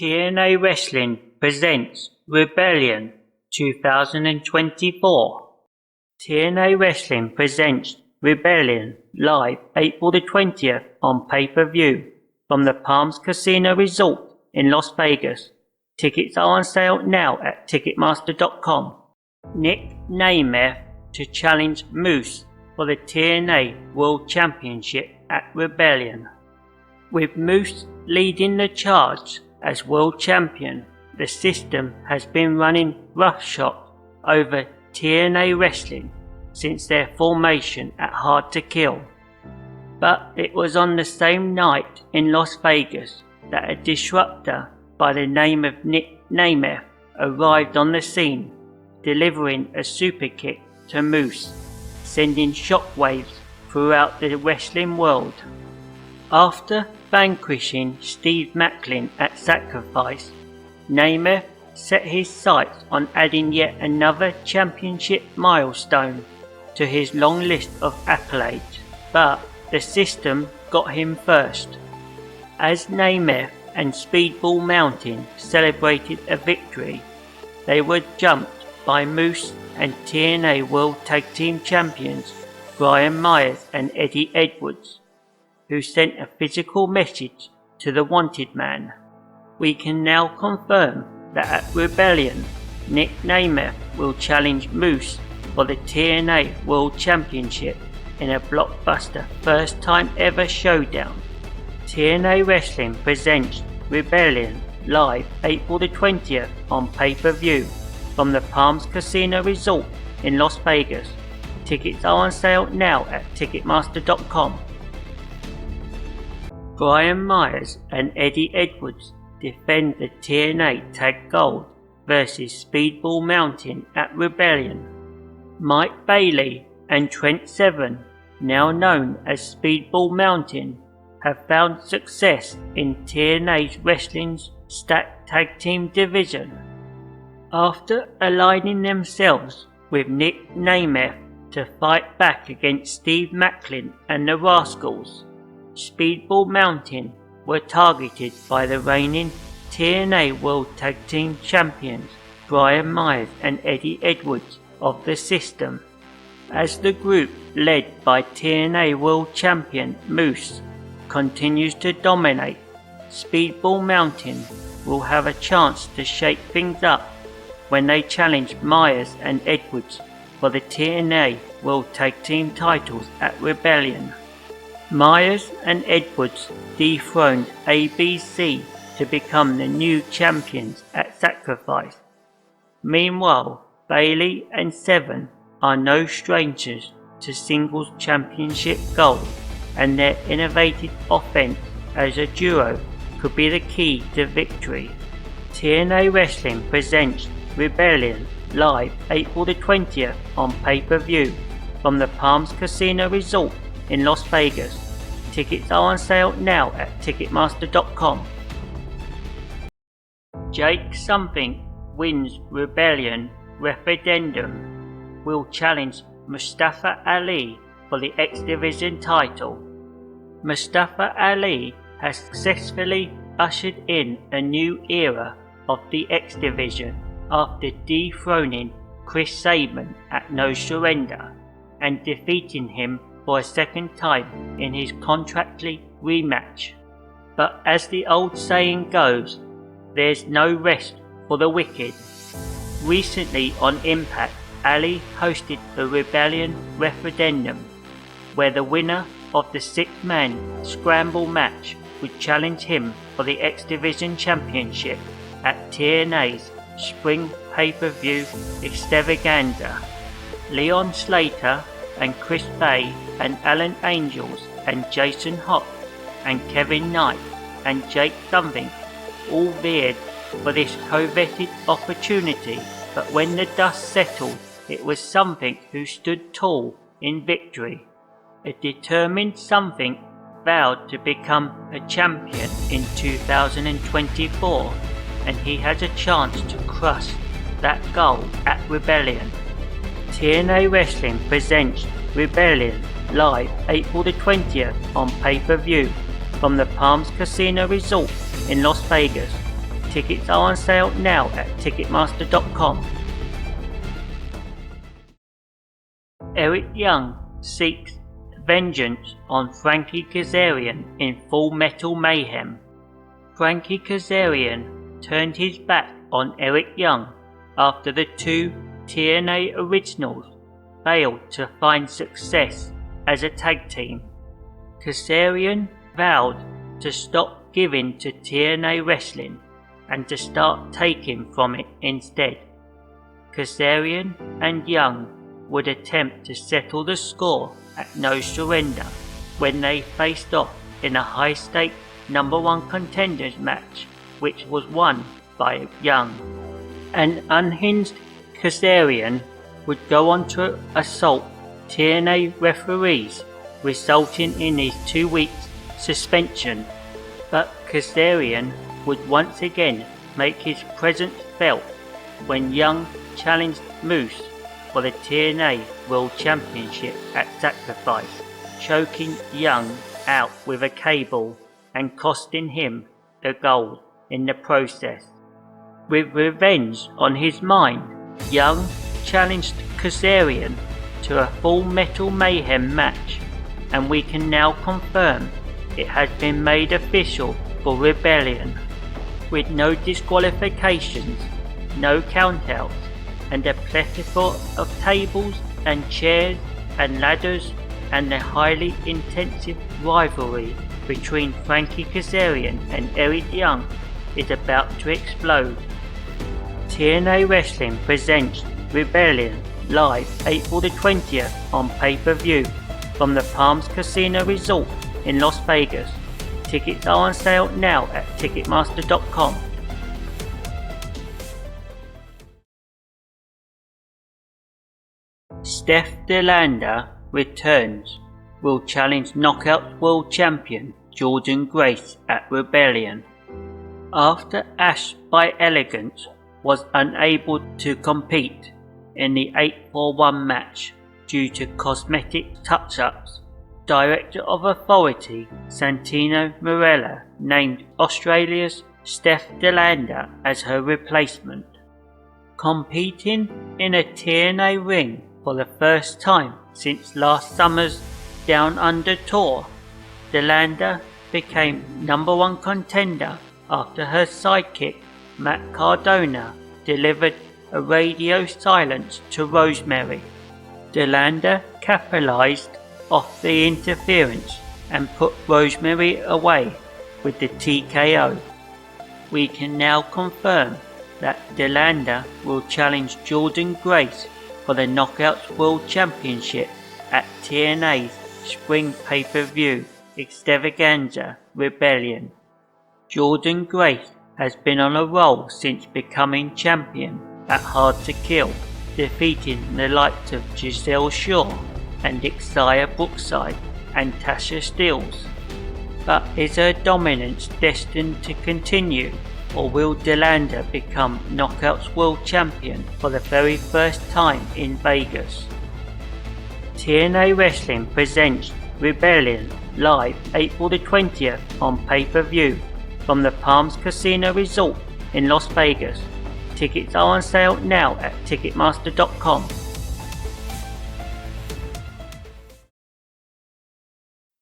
TNA Wrestling presents Rebellion 2024. TNA Wrestling presents Rebellion live April the 20th on pay-per-view from the Palms Casino Resort in Las Vegas. Tickets are on sale now at Ticketmaster.com. Nick Nemeth to challenge Moose for the TNA World Championship at Rebellion. With Moose leading the charge as world champion, the system has been running roughshod over TNA Wrestling since their formation at Hard to Kill. But it was on the same night in Las Vegas that a disruptor by the name of Nick Nemeth arrived on the scene, delivering a super kick to Moose, sending shockwaves throughout the wrestling world. After vanquishing Steve MACLIN at Sacrifice, Nemeth set his sights on adding yet another championship milestone to his long list of accolades, but the system got him first. As Nemeth and Speedball Mountain celebrated a victory, they were jumped by Moose and TNA World Tag Team Champions Brian Myers and Eddie Edwards, who sent a physical message to the wanted man. We can now confirm that at Rebellion, Nick Nemeth will challenge Moose for the TNA World Championship in a blockbuster first time ever showdown. TNA Wrestling presents Rebellion live April the 20th on pay-per-view from the Palms Casino Resort in Las Vegas. Tickets are on sale now at Ticketmaster.com. Brian Myers and Eddie Edwards defend the TNA Tag Gold versus Speedball Mountain at Rebellion. Mike Bailey and Trent Seven, now known as Speedball Mountain, have found success in TNA Wrestling's stacked tag team division. After aligning themselves with Nick Nemeth to fight back against Steve MACLIN and the Rascals, Speedball Mountain were targeted by the reigning TNA World Tag Team Champions Brian Myers and Eddie Edwards of the system. As the group led by TNA World Champion Moose continues to dominate, Speedball Mountain will have a chance to shake things up when they challenge Myers and Edwards for the TNA World Tag Team titles at Rebellion. Myers and Edwards dethroned ABC to become the new champions at Sacrifice. Meanwhile, Bailey and Seven are no strangers to singles championship gold, and their innovative offense as a duo could be the key to victory. TNA Wrestling presents Rebellion live April the 20th on pay-per-view from the Palms Casino Resort in Las Vegas. Tickets are on sale now at Ticketmaster.com. Jake Something wins Rebellion referendum, will challenge Mustafa Ali for the X Division title. Mustafa Ali has successfully ushered in a new era of the X Division after dethroning Chris Sabin at No Surrender and defeating him for a second time in his contractly rematch. But as the old saying goes, there's no rest for the wicked. Recently on Impact, Ali hosted the Rebellion referendum, where the winner of the six-man scramble match would challenge him for the X Division Championship at TNA's Spring Pay-Per-View Extravaganza. Leon Slater and Chris Bay and Alan Angels and Jason Hott and Kevin Knight and Jake Something all veered for this coveted opportunity, but when the dust settled, it was Something who stood tall in victory. A determined Something vowed to become a champion in 2024, and he has a chance to crush that goal at Rebellion. TNA Wrestling presents Rebellion live April the 20th on pay-per-view from the Palms Casino Resort in Las Vegas. Tickets are on sale now at Ticketmaster.com. Eric Young seeks vengeance on Frankie Kazarian in Full Metal Mayhem. Frankie Kazarian turned his back on Eric Young after the two TNA originals failed to find success as a tag team. Kazarian vowed to stop giving to TNA Wrestling and to start taking from it instead. Kazarian and Young would attempt to settle the score at No Surrender when they faced off in a high-stakes #1 contenders match, which was won by Young. An unhinged Kazarian would go on to assault TNA referees, resulting in his 2 weeks suspension, but Kazarian would once again make his presence felt when Young challenged Moose for the TNA World Championship at Sacrifice, choking Young out with a cable and costing him the gold in the process. With revenge on his mind, Young challenged Kazarian to a Full Metal Mayhem match, and we can now confirm it has been made official for Rebellion, with no disqualifications, no countouts, and a plethora of tables and chairs and ladders, and the highly intensive rivalry between Frankie Kazarian and Eric Young is about to explode. TNA Wrestling presents Rebellion live April the 20th on pay-per-view from the Palms Casino Resort in Las Vegas. Tickets are on sale now at Ticketmaster.com. Steph DeLander returns, will challenge Knockout World Champion Jordan Grace at Rebellion. After Ash by Elegance was unable to compete in the 8-for-1 match due to cosmetic touch-ups, Director of Authority Santino Marella named Australia's Steph DeLander as her replacement. Competing in a TNA ring for the first time since last summer's Down Under tour, DeLander became #1 contender after her sidekick Matt Cardona delivered a radio silence to Rosemary. DeLander capitalized off the interference and put Rosemary away with the TKO. We can now confirm that DeLander will challenge Jordan Grace for the Knockouts World Championship at TNA's Spring Pay-Per-View Extravaganza Rebellion. Jordan Grace has been on a roll since becoming champion at Hard to Kill, defeating the likes of Giselle Shaw and Xia Brookside and Tasha Steelz. But is her dominance destined to continue, or will DeLander become Knockouts World Champion for the very first time in Vegas? TNA Wrestling presents Rebellion live April the 20th on pay-per-view from the Palms Casino Resort in Las Vegas. Tickets are on sale now at Ticketmaster.com.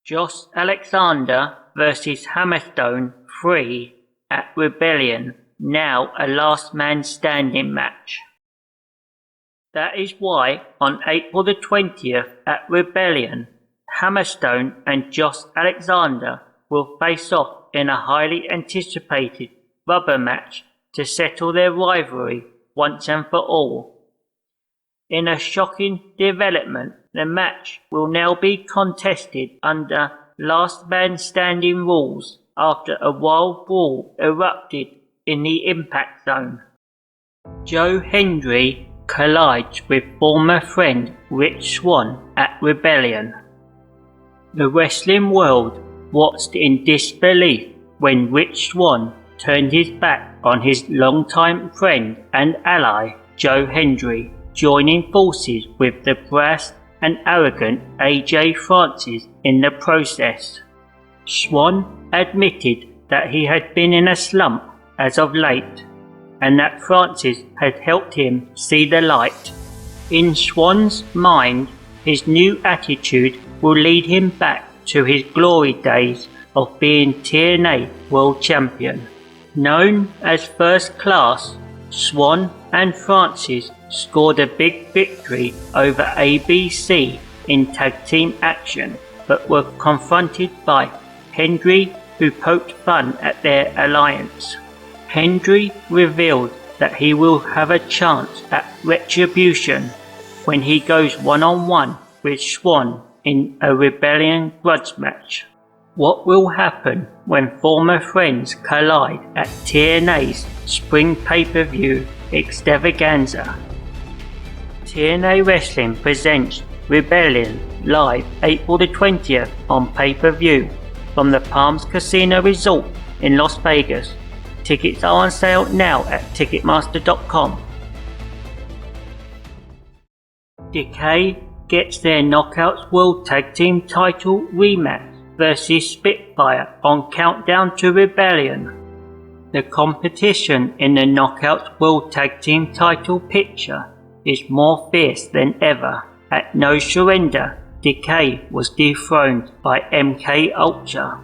Josh Alexander vs Hammerstone 3 at Rebellion, now a last man standing match. That is why on April the 20th at Rebellion, Hammerstone and Josh Alexander will face off in a highly anticipated rubber match to settle their rivalry once and for all. In a shocking development, the match will now be contested under last man standing rules after a wild brawl erupted in the Impact Zone. Joe Hendry collides with former friend Rich Swann at Rebellion. The wrestling world watched in disbelief when Rich Swann turned his back on his longtime friend and ally Joe Hendry, joining forces with the brass and arrogant AJ Francis in the process. Swann admitted that he had been in a slump as of late, and that Francis had helped him see the light. In Swan's mind, his new attitude will lead him back to his glory days of being TNA World Champion. Known as First Class, Swan and Francis scored a big victory over ABC in tag team action, but were confronted by Hendry, who poked fun at their alliance. Hendry revealed that he will have a chance at retribution when he goes one-on-one with Swan in a Rebellion grudge match. What will happen when former friends collide at TNA's spring pay-per-view extravaganza? TNA Wrestling presents Rebellion live April the 20th on pay-per-view from the Palms Casino Resort in Las Vegas. Tickets are on sale now at Ticketmaster.com. Decay gets their Knockouts World Tag Team title rematch versus Spitfire on Countdown to Rebellion. The competition in the Knockouts World Tag Team title picture is more fierce than ever. At No Surrender, Decay was dethroned by MK Ultra.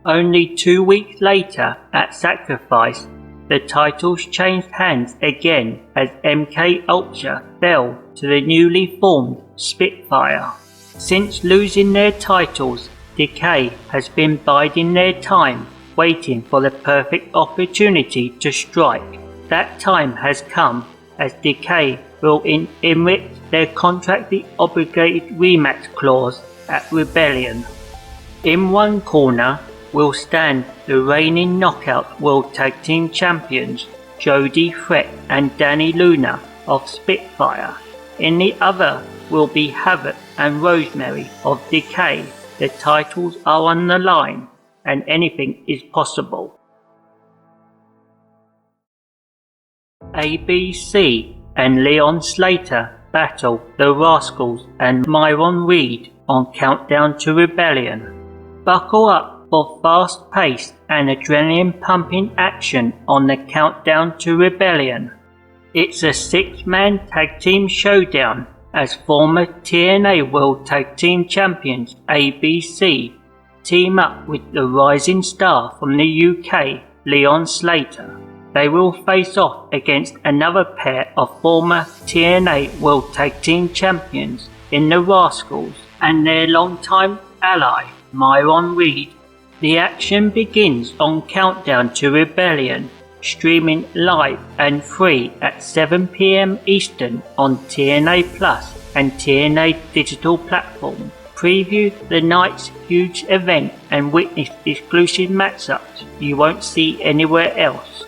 Only 2 weeks later, at Sacrifice, the titles changed hands again as MK Ultra fell to the newly formed Spitfire. Since losing their titles, Decay has been biding their time, waiting for the perfect opportunity to strike. That time has come, as Decay will enrich their contractually obligated rematch clause at Rebellion. In one corner will stand the reigning Knockout World Tag Team Champions Jody Fret and Danny Luna of Spitfire. In the other will be Havoc and Rosemary of Decay. The titles are on the line, and anything is possible. ABC and Leon Slater battle the Rascals and Myron Reed on Countdown to Rebellion. Buckle up for fast-paced and adrenaline-pumping action on the Countdown to Rebellion. It's a six-man tag team showdown as former TNA World Tag Team Champions ABC team up with the rising star from the UK, Leon Slater. They will face off against another pair of former TNA World Tag Team Champions in the Rascals and their longtime ally, Myron Reed. The action begins on Countdown to Rebellion, streaming live and free at 7 p.m. Eastern on TNA Plus and TNA digital platform. Preview the night's huge event and witness exclusive matchups you won't see anywhere else.